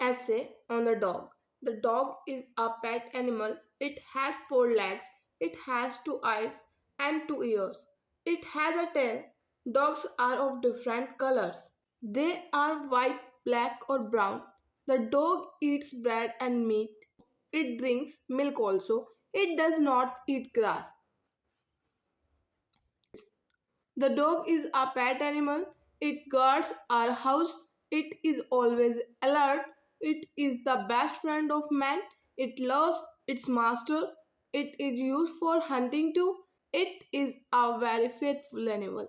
Essay on the dog. The dog is a pet animal. It has four legs. It has two eyes and two ears. It has a tail. Dogs are of different colors. They are white, black, or brown. The dog eats bread and meat. It drinks milk also. It does not eat grass. The dog is a pet animal. It guards our house. It is always alert. It is the best friend of man. It loves its master. It is used for hunting too. It is a very faithful animal.